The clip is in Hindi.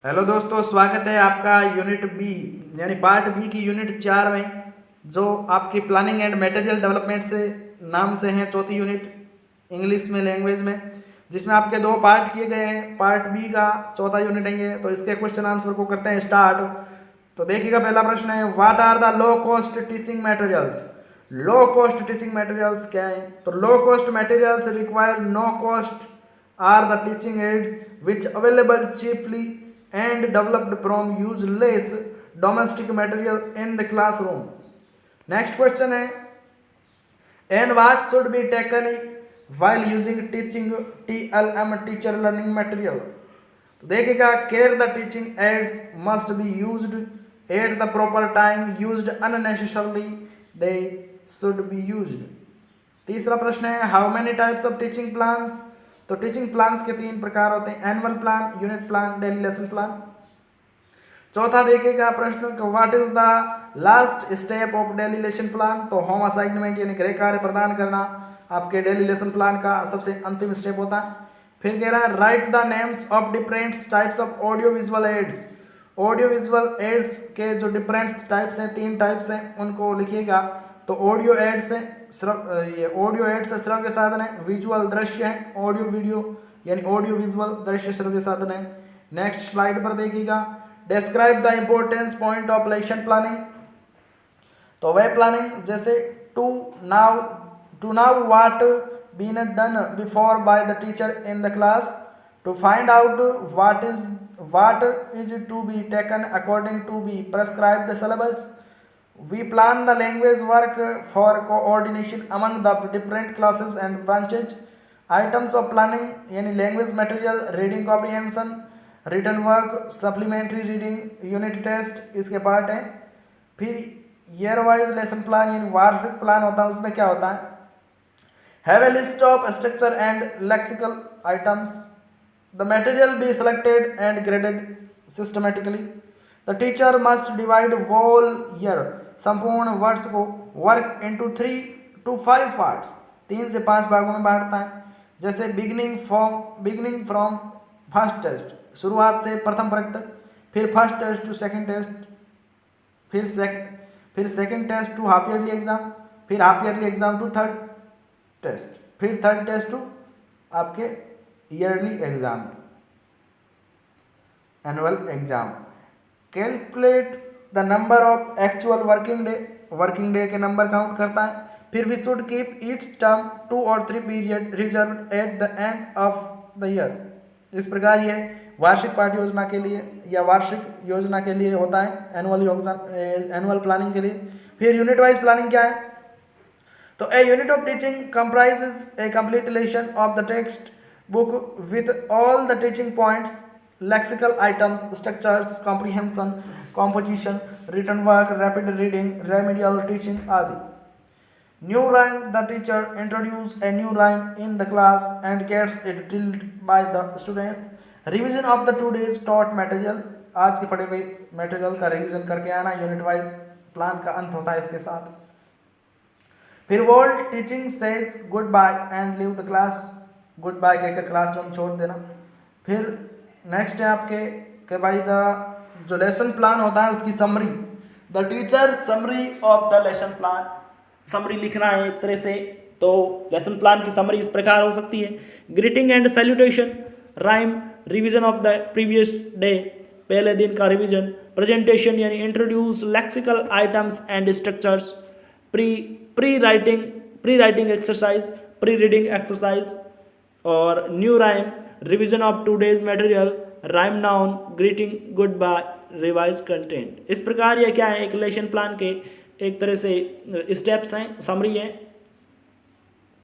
हेलो दोस्तों, स्वागत है आपका यूनिट बी यानी पार्ट बी की यूनिट 4 में, जो आपकी प्लानिंग एंड मटेरियल डेवलपमेंट से नाम से है, चौथी यूनिट इंग्लिश में लैंग्वेज में, जिसमें आपके दो पार्ट किए गए हैं। पार्ट बी का चौथा यूनिट है ये। तो इसके क्वेश्चन आंसर को करते हैं स्टार्ट। तो देखिएगा, पहला प्रश्न है, what are the low cost teaching materials. Low cost teaching materials क्या है? तो low cost materials require no cost are the teaching aids which available cheaply and developed from useless domestic material in the classroom. Next question है, and what should be taken while using teaching TLM teacher learning material. तो देखिएगा, care the teaching aids must be used at the proper time, used unnecessarily they should be used. तीसरा प्रश्न है, how many types of teaching plans. तो टीचिंग प्लान्स के 3 प्रकार होते हैं, annual plan, unit plan, daily lesson plan. चौथा देखिएगा प्रश्न, what is the last step of daily lesson plan. तो होम असाइनमेंट यानी गृह कार्य प्रदान करना आपके डेली लेसन प्लान का सबसे अंतिम स्टेप होता है। फिर कह रहा है, right the names of different types of audio visual aids. Audio visual aids के जो डिफरेंट टाइप्स हैं, 3 टाइप्स हैं, उनको लिखिएगा। तो ऑडियो एड्स है, ये ऑडियो एड्स है श्रव्य साधन है, विजुअल दृश्य है, ऑडियो वीडियो यानी ऑडियो विजुअल, दृश्य श्रव्य साधन है। नेक्स्ट स्लाइड पर देखिएगा, describe the importance point of lesson planning. तो वे प्लानिंग जैसे to know what been done before by the teacher in the class, to find out what is to be taken according to be prescribed syllabus. We plan the language work for coordination among the different classes and branches. Items of planning यानी language material, reading comprehension, written work, supplementary reading, unit test इसके पार्ट हैं। फिर year wise lesson plan यानी वार्षिक प्लान होता है, उसमें क्या होता है, have a list of structure and lexical items. The material be selected and graded systematically. The teacher must divide whole year संपूर्ण वर्ष को वर्क इंटू 3 to 5 पार्ट्स, 3 से 5 भागों में बांटता है। जैसे बिगिनिंग फ्रॉम फर्स्ट टेस्ट, शुरुआत से प्रथम वर्ग तक, फिर first test to second test, फिर second test to half yearly exam, फिर half yearly exam to third test, फिर थर्ड टेस्ट टू आपके yearly exam, annual exam. Calculate the number of actual working day के नंबर काउंट करता है। फिर we should keep each term 2 or 3 period reserve at the end of the year. इस प्रकार ये वार्षिक पाठ्य योजना के लिए या वार्षिक योजना के लिए होता है, एनुअल प्लानिंग के लिए। फिर यूनिट वाइज प्लानिंग क्या है, तो a unit of teaching comprises a complete lesson of the text book with all the teaching points, lexical items, structures, comprehension, composition, written work, rapid reading, remedial teaching आदि। New rhyme, the teacher introduce a new rhyme in the class and gets it drilled by the students. Revision of the 2 days taught material, आज के पढ़े हुए मटेरियल का रिवीजन करके आना। यूनिट वाइज प्लान का अंत होता है इसके साथ। फिर world teaching says goodbye and leave the class, goodbye कहकर क्लासरूम छोड़ देना। फिर नेक्स्ट है आपके कि भाई जो लेसन प्लान होता है उसकी summary, the teacher summary of the lesson plan, summary लिखना है एक तरह से। तो लेसन प्लान की समरी इस प्रकार हो सकती है, greeting and salutation, rhyme, revision of the previous day, पहले दिन का रिवीजन, प्रेजेंटेशन यानी introduce lexical items and structures, pre writing exercise, pre reading exercise, और new rhyme, revision of 2 days material, rhyme noun, greeting, good bye, revise content. इस प्रकार ये क्या है, एक लेसन प्लान के एक तरह से स्टेप्स हैं, समरी है।